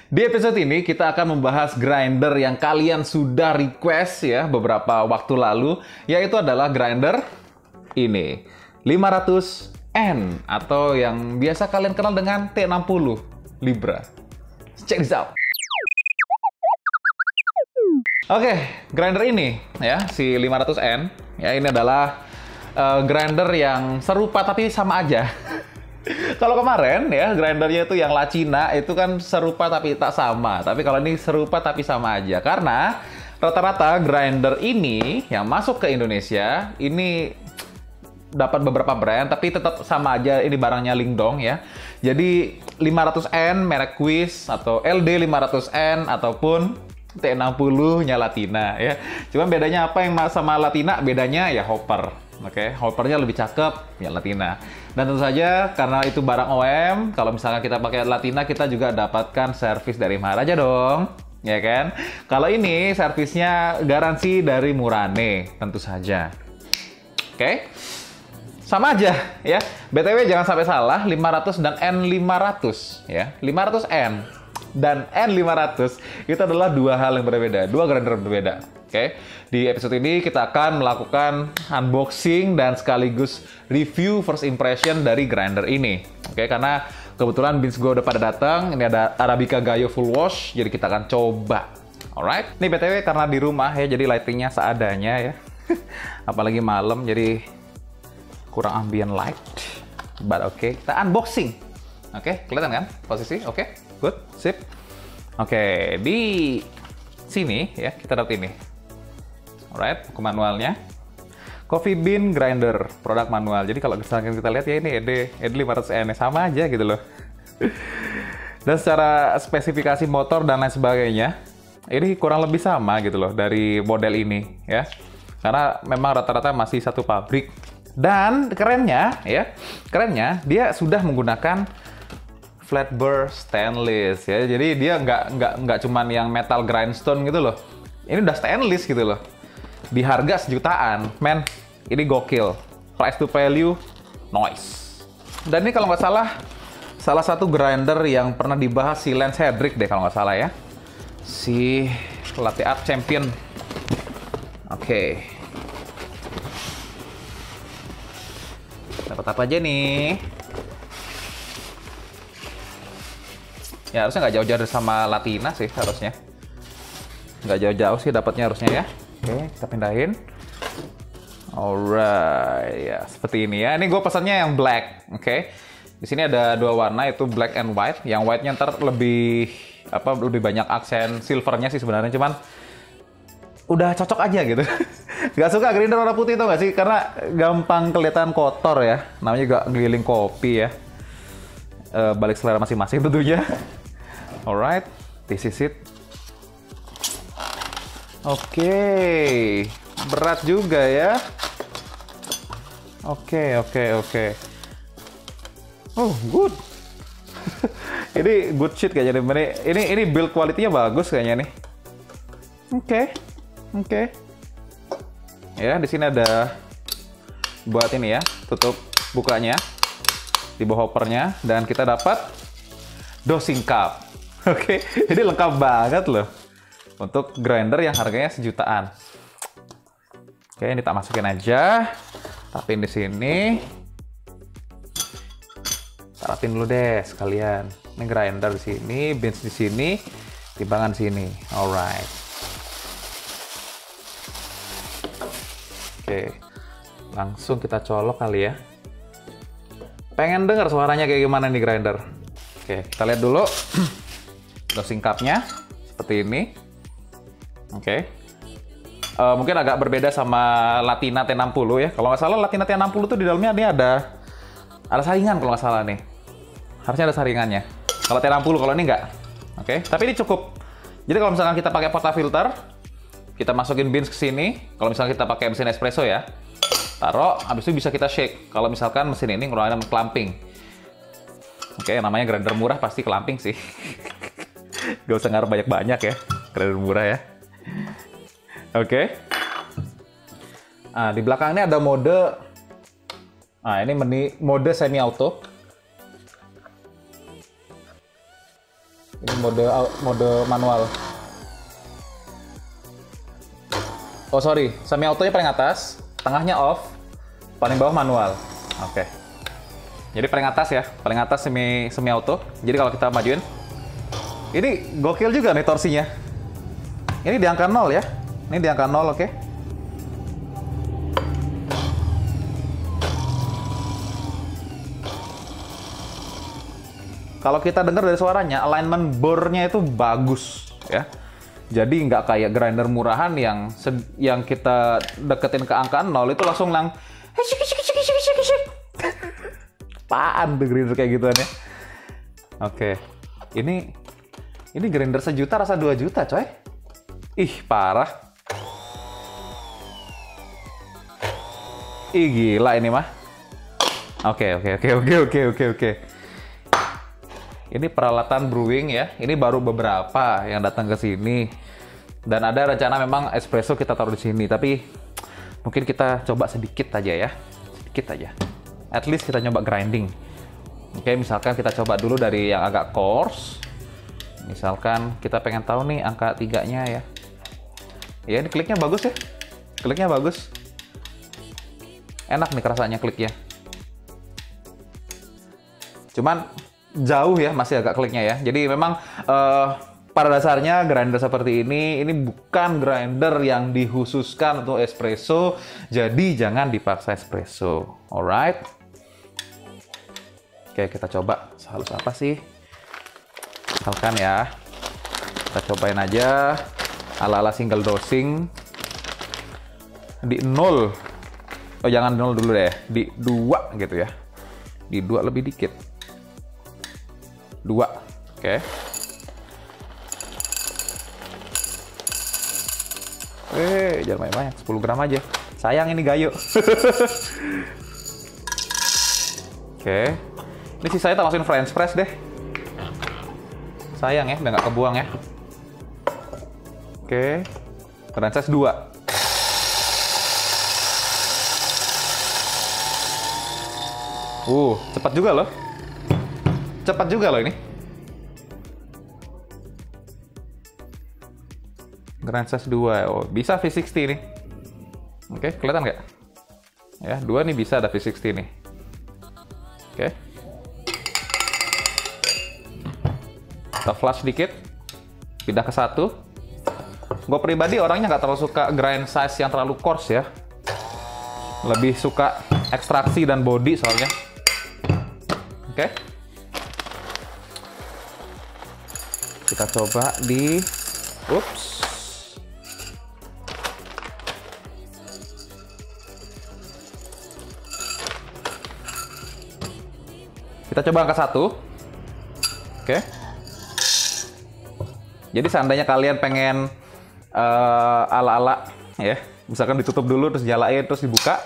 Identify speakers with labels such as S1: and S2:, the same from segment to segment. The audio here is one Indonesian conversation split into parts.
S1: Di episode ini kita akan membahas grinder yang kalian sudah request ya beberapa waktu lalu, yaitu adalah grinder ini 500N atau yang biasa kalian kenal dengan T60 Libra. Check this out. Oke, grinder ini ya si 500N ya ini adalah grinder yang serupa tapi sama aja. Kalau kemarin ya grindernya itu yang Lacina itu kan serupa tapi tak sama. Tapi kalau ini serupa tapi sama aja. Karena rata-rata grinder ini yang masuk ke Indonesia ini dapat beberapa brand tapi tetap sama aja, ini barangnya Lingdong ya. Jadi 500N merek Quiz atau LD 500N ataupun T60-nya Latina ya. Cuma bedanya apa yang sama Latina? Bedanya ya hopper. Oke, hoppernya lebih cakep ya Latina. Dan tentu saja karena itu barang OEM, kalau misalnya kita pakai Latina kita juga dapatkan servis dari Maharaja dong, ya kan? Kalau ini servisnya garansi dari Murane, tentu saja. Oke, sama aja ya. BTW jangan sampai salah, 500 dan N500 ya. 500N dan N500 itu adalah dua hal yang berbeda, dua grinder berbeda. Oke, di episode ini kita akan melakukan unboxing dan sekaligus review first impression dari grinder ini. Oke, karena kebetulan beans gue udah pada datang, ini ada Arabica Gayo full wash, jadi kita akan coba. Alright, ini BTW karena di rumah ya, jadi lightingnya seadanya ya. Apalagi malam, jadi kurang ambient light. But oke, kita unboxing. Oke, kelihatan kan posisi? Oke, good, sip. Oke, di sini ya kita dapat ini. Alright, buku manualnya. Coffee Bean Grinder, produk manual. Jadi kalau misalkan kita lihat ya ini ED 500N sama aja gitu loh. Dan secara spesifikasi motor dan lain sebagainya, ini kurang lebih sama gitu loh dari model ini ya. Karena memang rata-rata masih satu pabrik. Dan kerennya ya, dia sudah menggunakan flat burr stainless ya. Jadi dia nggak cuman yang metal grindstone gitu loh. Ini udah stainless gitu loh. Di harga sejutaan, men, ini gokil. Price to value, noise. Dan ini kalau nggak salah satu grinder yang pernah dibahas si Lance Hedrick deh kalau nggak salah ya. Si Latte Art Champion. Oke. Dapat apa aja nih? Ya harusnya nggak jauh-jauh sama Latina sih harusnya. Nggak jauh-jauh sih dapatnya harusnya ya. Oke, kita pindahin. Alright, ya seperti ini ya. Ini gue pesannya yang black, oke. Di sini ada dua warna, itu black and white. Yang white-nya ntar lebih banyak aksen silvernya sih sebenarnya, cuman udah cocok aja gitu. Gak suka grinder warna putih tau gak sih? Karena gampang kelihatan kotor ya. Namanya juga giling kopi ya. Balik selera masing-masing tentunya. Alright, this is it. Oke, berat juga ya. Oke. Oh, good. Ini good shit kayaknya nih. Ini build quality-nya bagus kayaknya nih. Oke. Ya, di sini ada buat ini ya, tutup bukanya di bawah hoppernya, dan kita dapat dosing cup. Oke, ini lengkap banget loh. Untuk grinder yang harganya sejutaan. Oke, ini tak masukin aja. Tapin di sini. Tapin dulu deh sekalian. Ini grinder di sini, beans di sini, timbangan di sini. Alright. Oke, langsung kita colok kali ya. Pengen denger suaranya kayak gimana nih grinder. Oke, kita lihat dulu. Dosing cup-nya seperti ini. Oke. Mungkin agak berbeda sama Latina T60 ya. Kalau nggak salah Latina T60 tuh di dalamnya ini ada saringan kalau nggak salah nih. Harusnya ada saringannya. Kalau T60, kalau ini nggak. Oke. Tapi ini cukup. Jadi kalau misalkan kita pakai portafilter, kita masukin beans ke sini. Kalau misalkan kita pakai mesin espresso ya, taruh, habis itu bisa kita shake. Kalau misalkan mesin ini ngeluarin clamping. Oke, namanya grinder murah pasti clamping sih. Gak usah ngaruh banyak-banyak ya. Grinder murah ya. Oke. Nah, di belakang ini ada mode. Nah, ini mode semi auto. Ini mode manual. Oh sorry, semi autonya paling atas, tengahnya off, paling bawah manual. Oke. Jadi paling atas ya, paling atas semi auto. Jadi kalau kita majuin, ini gokil juga nih torsinya. Ini di angka 0 ya. Ini di angka 0, oke. Kalau kita dengar dari suaranya, alignment bore-nya itu bagus ya. Jadi nggak kayak grinder murahan yang kita deketin ke angka 0 itu langsung apaan tuh grinder kayak gituan ya. Oke. Ini grinder 1 juta rasa 2 juta, coy. Ih, parah. Ih, gila ini mah. Oke. Ini peralatan brewing ya. Ini baru beberapa yang datang ke sini. Dan ada rencana memang espresso kita taruh di sini. Tapi mungkin kita coba sedikit aja ya. Sedikit aja. At least kita nyoba grinding. Oke, misalkan kita coba dulu dari yang agak coarse. Misalkan kita pengen tahu nih angka 3-nya ya. Ya, ini kliknya bagus ya. Kliknya bagus. Enak nih rasanya kliknya. Cuman jauh ya, masih agak kliknya ya. Jadi memang pada dasarnya grinder seperti ini bukan grinder yang dikhususkan untuk espresso. Jadi jangan dipaksa espresso. Alright. Oke, kita coba sehalus apa sih. Misalkan ya, kita cobain aja ala-ala single dosing di 0. Oh, jangan 0 dulu deh, di 2 gitu ya. Di 2 lebih dikit. 2, oke. Jangan banyak-banyak, 10 gram aja. Sayang ini gayo. Oke. Ini sisanya tak masukin French press deh. Sayang ya, udah nggak kebuang ya. Oke. French press 2. Cepat juga loh. Cepat juga loh ini. Grand size 2. Oh, bisa V60 nih. Oke, kelihatan nggak? Ya, 2 nih bisa ada V60 nih. Oke. Kita flash dikit. Pindah ke 1. Gue pribadi orangnya nggak terlalu suka grind size yang terlalu coarse ya. Lebih suka ekstraksi dan body soalnya. Oke. Kita coba di kita coba angka 1. Oke. Jadi seandainya kalian pengen ala-ala ya, misalkan ditutup dulu terus nyalain terus dibuka,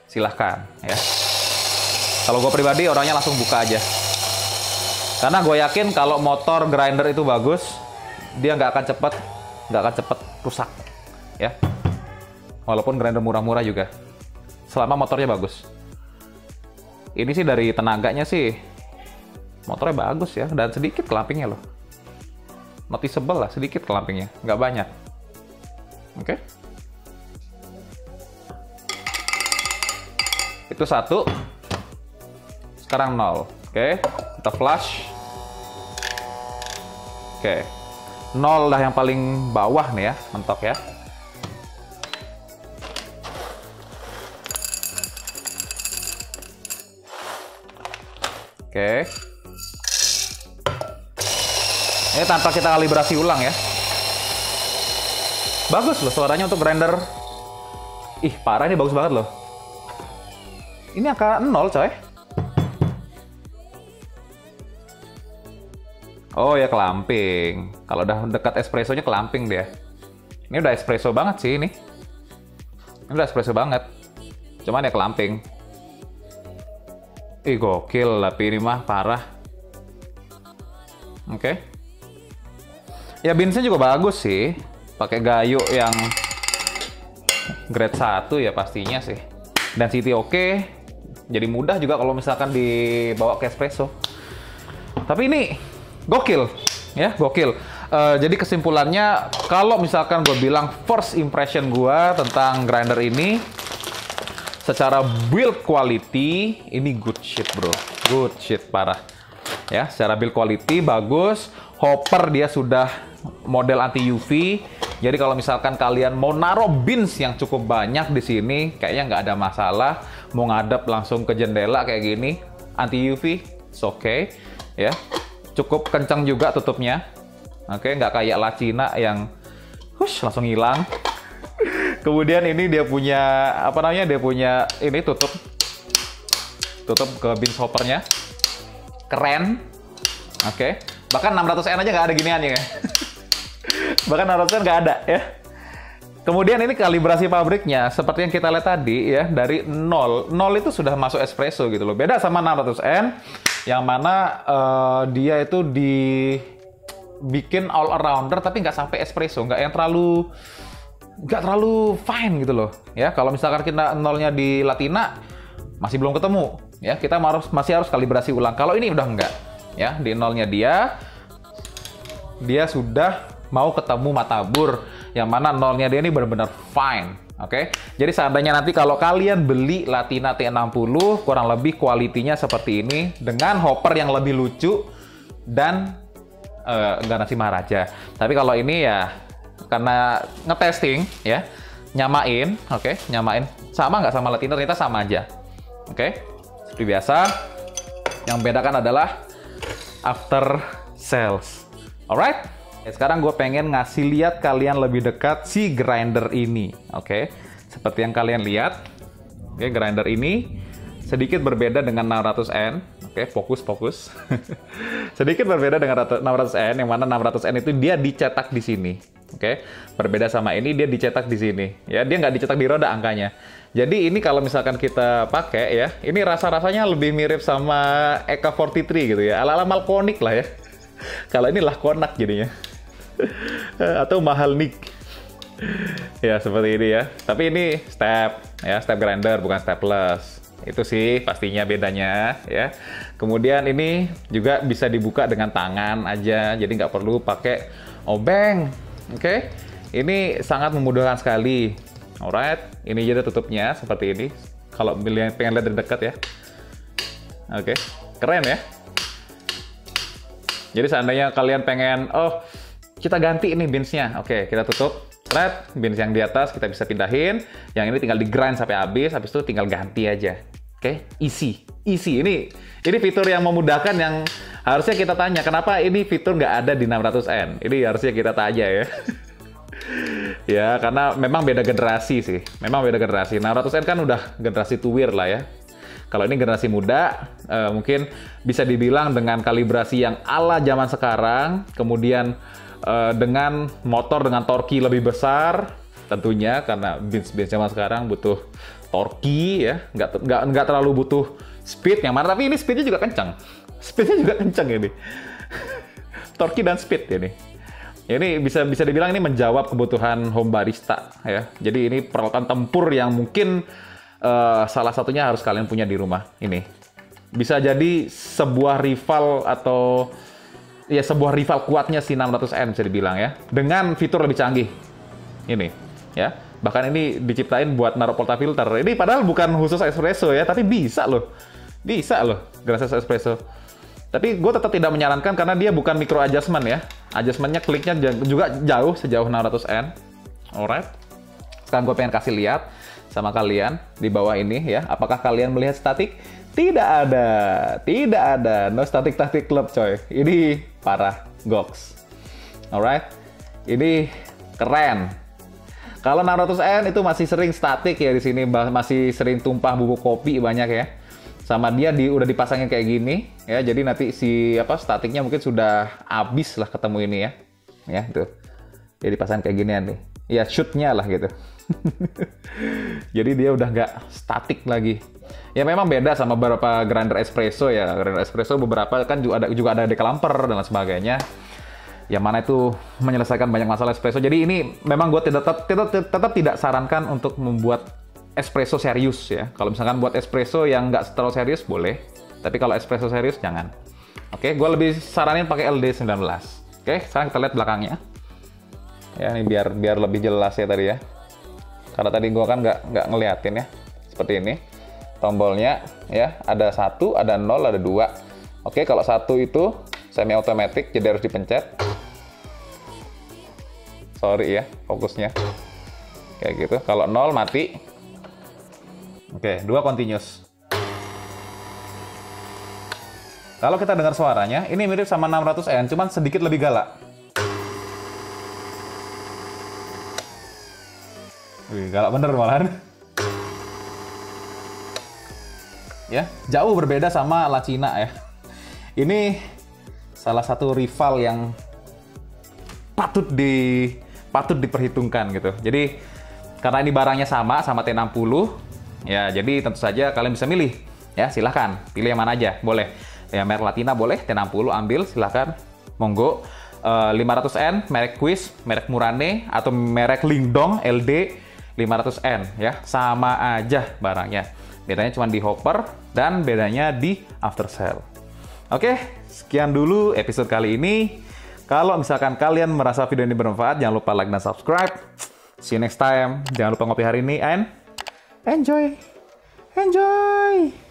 S1: silahkan ya. Kalau gue pribadi orangnya langsung buka aja. Karena gue yakin kalau motor grinder itu bagus, dia nggak akan cepet rusak, ya. Walaupun grinder murah-murah juga, selama motornya bagus. Ini sih dari tenaganya sih, motornya bagus ya, dan sedikit clampingnya loh. Noticeable lah, sedikit clampingnya, nggak banyak. Oke. Itu 1. Sekarang 0. Oke, kita flash. Oke, 0 dah yang paling bawah nih ya, mentok ya. Oke. Ini tanpa kita kalibrasi ulang ya. Bagus loh suaranya untuk grinder. Ih, parah ini, bagus banget loh. Ini angka 0 coy. Oh ya, clamping. Kalau udah dekat espressonya clamping dia. Ini udah espresso banget sih ini. Ini udah espresso banget. Cuman ya clamping. Ih, gokil, tapi ini mah parah. Oke. Ya binsnya juga bagus sih. Pakai gayo yang grade 1 ya pastinya sih. Density oke. Jadi mudah juga kalau misalkan dibawa ke espresso. Tapi ini gokil. Ya, gokil. Jadi kesimpulannya, kalau misalkan gue bilang first impression gue tentang grinder ini, secara build quality, ini good shit bro. Good shit, parah. Ya, secara build quality bagus. Hopper dia sudah model anti UV. Jadi kalau misalkan kalian mau naruh beans yang cukup banyak di sini, kayaknya nggak ada masalah. Mau ngadep langsung ke jendela kayak gini, anti UV, it's okay. Ya, cukup kencang juga tutupnya. Oke, nggak kayak Lacina yang langsung hilang. Kemudian ini dia punya apa namanya? Dia punya ini tutup ke beans hoppernya. Keren. Oke. Bahkan 600N aja nggak ada giniannya ya. Bahkan 600N nggak ada ya. Kemudian ini kalibrasi pabriknya, seperti yang kita lihat tadi ya, dari 0 itu sudah masuk espresso gitu loh. Beda sama 600N, yang mana dia itu dibikin all arounder tapi nggak sampai espresso, nggak terlalu fine gitu loh. Ya, kalau misalkan kita 0-nya di Latina, masih belum ketemu. Ya, kita masih harus kalibrasi ulang. Kalau ini udah enggak. Ya, di 0-nya dia sudah mau ketemu matabur, yang mana 0-nya dia ini benar-benar fine. Oke, jadi seandainya nanti kalau kalian beli Latina T60, kurang lebih kualitinya seperti ini, dengan hopper yang lebih lucu, dan garasi Maharaja. Tapi kalau ini ya, karena ngetesting, ya, nyamain, oke, nyamain. Sama nggak sama Latina, ternyata sama aja. Oke, seperti biasa, yang bedakan adalah after sales. Alright? Sekarang gue pengen ngasih lihat kalian lebih dekat si grinder ini. Oke? Seperti yang kalian lihat. Oke, grinder ini sedikit berbeda dengan 600N. Oke, fokus. Sedikit berbeda dengan 600N, yang mana 600N itu dia dicetak di sini. Oke? Berbeda sama ini, dia dicetak di sini. Ya, dia nggak dicetak di roda angkanya. Jadi ini kalau misalkan kita pakai ya, ini rasa-rasanya lebih mirip sama EK43 gitu ya. Ala-ala Malkonik lah ya. Kalau ini lah konak jadinya. Atau mahal nik. Ya, seperti ini ya. Tapi ini step grinder bukan stepless. Itu sih pastinya bedanya ya. Kemudian ini juga bisa dibuka dengan tangan aja, jadi nggak perlu pakai obeng. Oke. Ini sangat memudahkan sekali. Alright, ini jadi tutupnya seperti ini. Kalau pengen lihat dari dekat ya. Oke, keren ya. Jadi seandainya kalian pengen, kita ganti ini beansnya. Oke, kita tutup. Beans yang di atas kita bisa pindahin. Yang ini tinggal di grind sampai habis itu tinggal ganti aja. Oke, easy. Ini fitur yang memudahkan, yang harusnya kita tanya, kenapa ini fitur nggak ada di 600N? Ini harusnya kita tanya ya. Ya, karena memang beda generasi sih. 600N kan udah generasi tuwir lah ya. Kalau ini generasi muda, mungkin bisa dibilang dengan kalibrasi yang ala zaman sekarang, kemudian dengan motor dengan torki lebih besar, tentunya karena beans zaman sekarang butuh torki ya, nggak terlalu butuh speed yang mana, tapi ini speednya juga kencang. Ini. Torki dan speed ini. Ini bisa dibilang ini menjawab kebutuhan home barista ya. Jadi ini peralatan tempur yang mungkin salah satunya harus kalian punya di rumah. Ini bisa jadi sebuah rival atau ya sebuah rival kuatnya si 600N bisa dibilang ya, dengan fitur lebih canggih. Ini ya, bahkan ini diciptain buat naruh portafilter. Ini padahal bukan khusus espresso ya, tapi bisa loh gelas espresso. Tapi gue tetap tidak menyarankan karena dia bukan micro adjustment ya. Adjustmentnya kliknya juga sejauh 600N. Alright. Sekarang gue pengen kasih lihat sama kalian di bawah ini ya. Apakah kalian melihat statik? Tidak ada. No static club coy. Ini parah, goks. Alright. Ini keren. Kalau 600N itu masih sering statik ya di sini, masih sering tumpah bubuk kopi banyak ya. Sama dia udah dipasangin kayak gini ya. Jadi nanti statiknya mungkin sudah habis lah ketemu ini ya. Ya, tuh. Dia dipasang kayak ginian nih. Ya, shootnya lah gitu. Jadi dia udah nggak statik lagi. Ya memang beda sama beberapa grinder espresso ya. Grinder espresso beberapa kan juga ada declamper dan lain sebagainya. Yang mana itu menyelesaikan banyak masalah espresso. Jadi ini memang gue tetap tidak sarankan untuk membuat espresso serius ya. Kalau misalkan buat espresso yang nggak terlalu serius boleh. Tapi kalau espresso serius jangan. Oke, gue lebih saranin pakai LD19. Oke, sekarang kita lihat belakangnya. Ya, ini biar lebih jelas ya tadi ya. Karena tadi gua kan nggak ngeliatin ya. Seperti ini. Tombolnya ya, ada 1, ada 0, ada 2. Oke, kalau 1 itu semi automatic, jadi harus dipencet. Sorry ya, fokusnya. Kayak gitu. Kalau 0 mati. Oke, 2 continuous. Kalau kita dengar suaranya, ini mirip sama 600N, cuman sedikit lebih galak. Wih, galak bener malahan. Ya, jauh berbeda sama Lacina ya. Ini salah satu rival yang patut diperhitungkan gitu. Jadi karena ini barangnya sama T60, ya jadi tentu saja kalian bisa milih. Ya, silahkan pilih yang mana aja, boleh. Ya, merek Latina boleh, T60 ambil, silahkan, monggo. 500N, merek Quiz, merek Murane, atau merek Lingdong LD 500N ya, sama aja barangnya. Bedanya cuma di hopper dan bedanya di aftersale. Oke, sekian dulu episode kali ini. Kalau misalkan kalian merasa video ini bermanfaat, jangan lupa like dan subscribe. See you next time. Jangan lupa ngopi hari ini and enjoy. Enjoy!